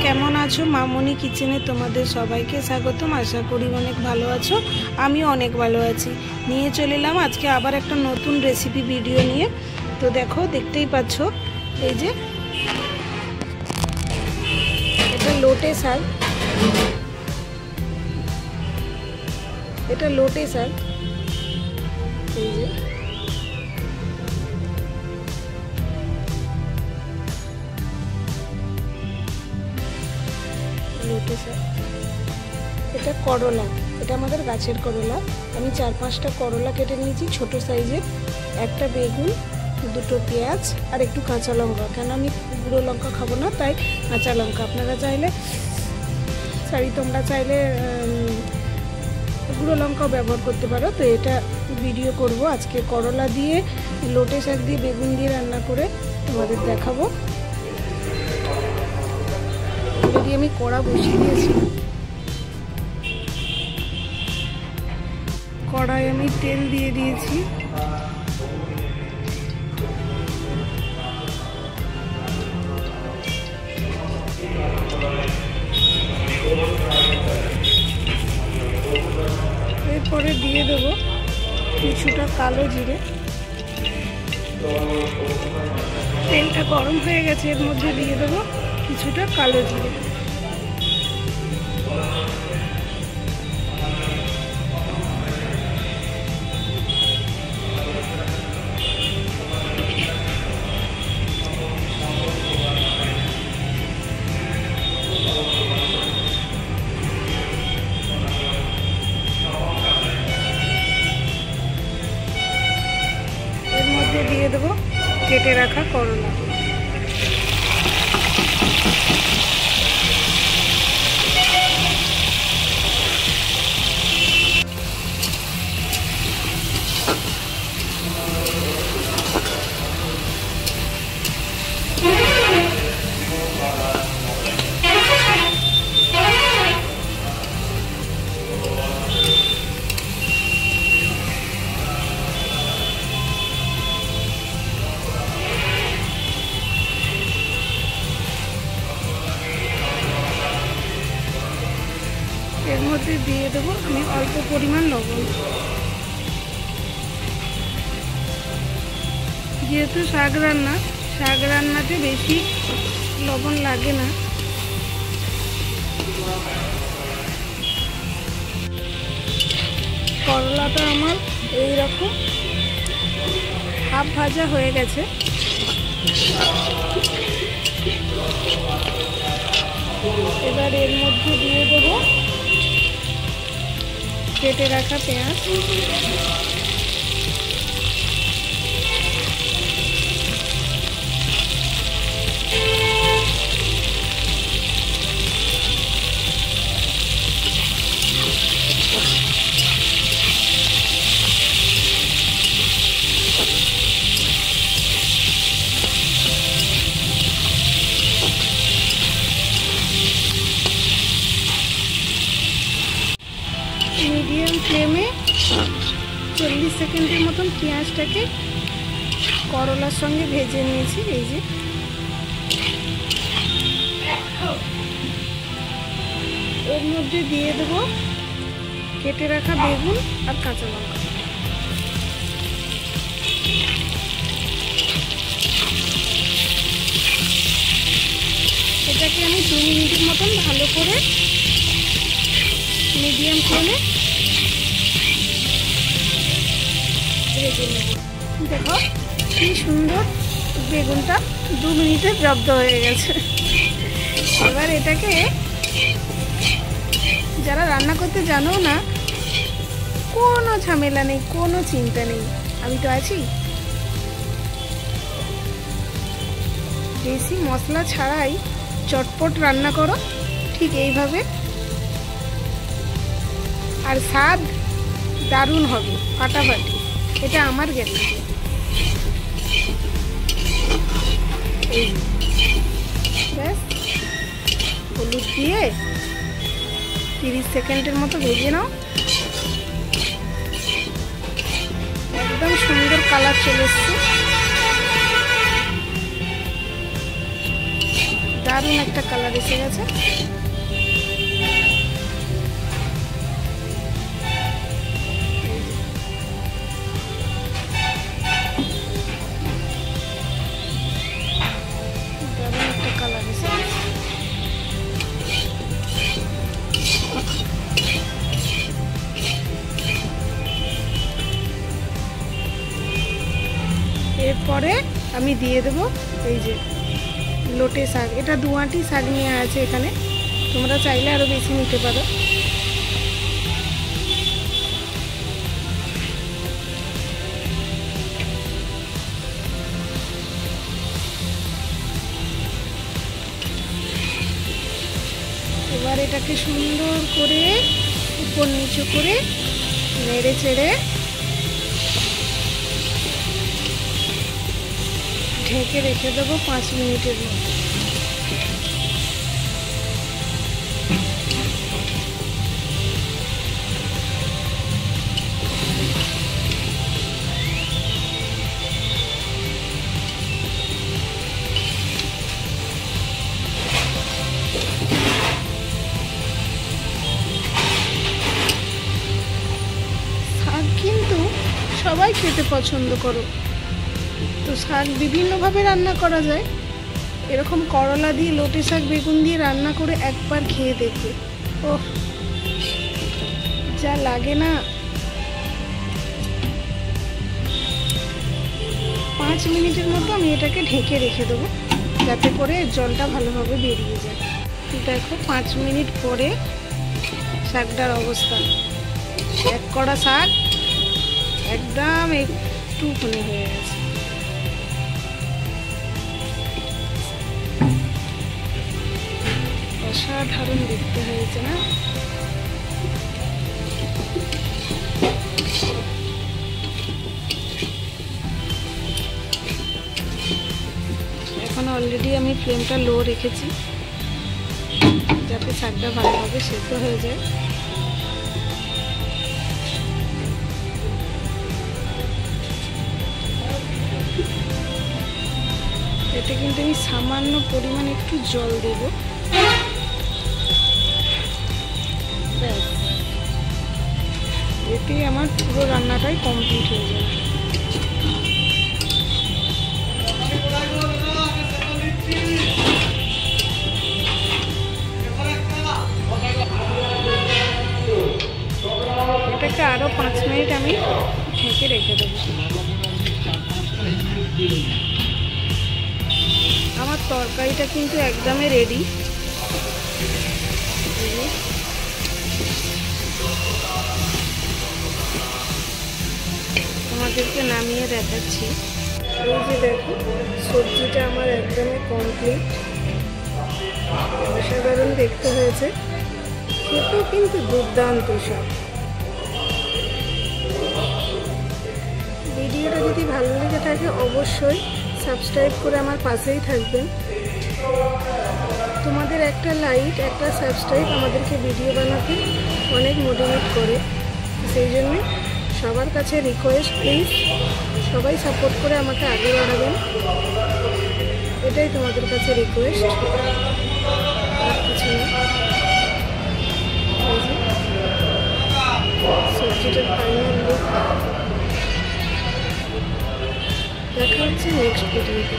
কেমন আছো? মামনি কিচেনে তোমাদের সবাইকে স্বাগতম। আশা করি অনেক ভালো আছো, আমিও অনেক ভালো আছি। নিয়ে চলে এলাম আজকে আবার একটা নতুন রেসিপি ভিডিও নিয়ে। তো দেখো, দেখতেই পাচ্ছ এই যে এটা লোটে শাক, এটা লোটে শাক। এই যে লোটে শাক, এটা করলা, এটা আমাদের গাছের করলা। আমি 4-5টা করলা কেটে নিয়েছি ছোট সাইজের, একটা বেগুন, দুটো পেঁয়াজ আর একটু কাঁচা লঙ্কা। কেন আমি গুঁড়ো লঙ্কা খাবো না, তাই কাঁচা লঙ্কা। আপনারা চাইলে তোমরা চাইলে গুঁড়ো লঙ্কাও ব্যবহার করতে পারো। তো এটা ভিডিও করব আজকে করলা দিয়ে, লোটে শাক দিয়ে, বেগুন দিয়ে রান্না করে তোমাদের দেখাবো। অলরেডি আমি কড়া বসিয়ে দিয়েছি, কড়াই আমি তেল দিয়ে দিয়েছি। এরপরে দিয়ে দেবো কিছুটা কালো জিরে। তেলটা গরম হয়ে গেছে, এর মধ্যে দিয়ে দেবো কিছুটা কালো জিরে। দিয়ে দেবো কেটে রাখা করলা। এর মধ্যে দিয়ে দেবো আমি অল্প পরিমাণ লবণ। যেহেতু শাক রান্নাতে বেশি লবণ লাগে না। করলাটা আমার এইরকম হাফ ভাজা হয়ে গেছে। এবার এর মধ্যে দিয়ে দেবো কেটে রাখা পেঁয়াজ, মিডিয়াম ফ্লেমে 40 সেকেন্ডের মতন পেঁয়াজটাকে করলার সঙ্গে ভেজে নিয়েছি। এই যে এর মধ্যে দিয়ে দেবো কেটে রাখা বেগুন আর কাঁচা লঙ্কা। এটাকে আমি 2 মিনিটের মতন ভালো করে মিডিয়াম ফ্লেমে ভেজে নেব। দেখো কি সুন্দর বেগুনটা 2 মিনিটে জব্দ হয়ে গেছে। এবার এটাকে যারা রান্না করতে জানো না, কোনো ঝামেলা নেই, কোনো চিন্তা নেই, আমি তো আছি। বেশি মশলা ছাড়াই চটপট রান্না করো ঠিক এইভাবে, আর স্বাদ দারুণ হবে, ফাটাফাটি। এটা আমার গ্যারান্টি। এই ব্যাস, হলুদ দিয়ে 30 সেকেন্ডের মতো ভেজে নাও। একদম সুন্দর কালার চলে এসছে। দারুণ একটা কালার এসে গেছে। দারুণ একটা কালার এসে গেছে। এরপরে আমি দিয়ে দেবো এই যে লোটে শাক। এটা 2 আঁটি শাক নিয়ে আছে এখানে, তোমরা চাইলে আরও বেশি নিতে পারো। এবার এটাকে সুন্দর করে উপর নিচু করে নেড়ে চেড়ে ঢেকে রেখে দেবো 5 মিনিটের মতো। শাক কিন্তু সবাই খেতে পছন্দ করো, তো শাক বিভিন্নভাবে রান্না করা যায়। এরকম করলা দিয়ে, লোটে শাক, বেগুন দিয়ে রান্না করে একবার খেয়ে দেখবে, ওহ যা লাগে না। 5 মিনিটের মতো আমি এটাকে ঢেকে রেখে দেবো, যাতে করে জলটা ভালোভাবে বেরিয়ে যায়। দেখো 5 মিনিট পরে শাকটার অবস্থা, এক কড়া শাক একদম একটুখানি হয়ে গেছে। অসাধারণ দেখতে হয়েছে না? এখন অলরেডি আমি ফ্লেমটা লো রেখেছি, যাতে শাকটা ভালোভাবে সেদ্ধ হয়ে যায়। এতে কিন্তু আমি সামান্য পরিমাণে একটু জল দেব, ব্যাস এতেই আমার পুরো রান্নাটাই কমপ্লিট হয়ে যাবে। এটাকে আরও 5 মিনিট আমি ঢেকে রেখে দেবো। আমার তরকারিটা কিন্তু একদমই রেডি। তোমাদেরকে নামিয়ে দেখাচ্ছি। এই যে দেখো, সবজিটা আমার একদমই কমপ্লিট। অসাধারণ দেখতে হয়েছে, খেতেও কিন্তু দুর্দান্ত সব। ভিডিওটা যদি ভালো লেগে থাকে অবশ্যই সাবস্ক্রাইব করে আমার পাশেই থাকবেন। তোমাদের একটা লাইক, একটা সাবস্ক্রাইব আমাদেরকে ভিডিও বানাতে অনেক মোটিভেট করে। সেই জন্যে সবার কাছে রিকোয়েস্ট, প্লিজ সবাই সাপোর্ট করে আমাকে আগে বাড়াবেন, এটাই তোমাদের কাছে রিকোয়েস্ট, আর কিছু না। সবজিটার ফাইনাল লুক। দেখা হচ্ছে নেক্সট ভিডিওতে।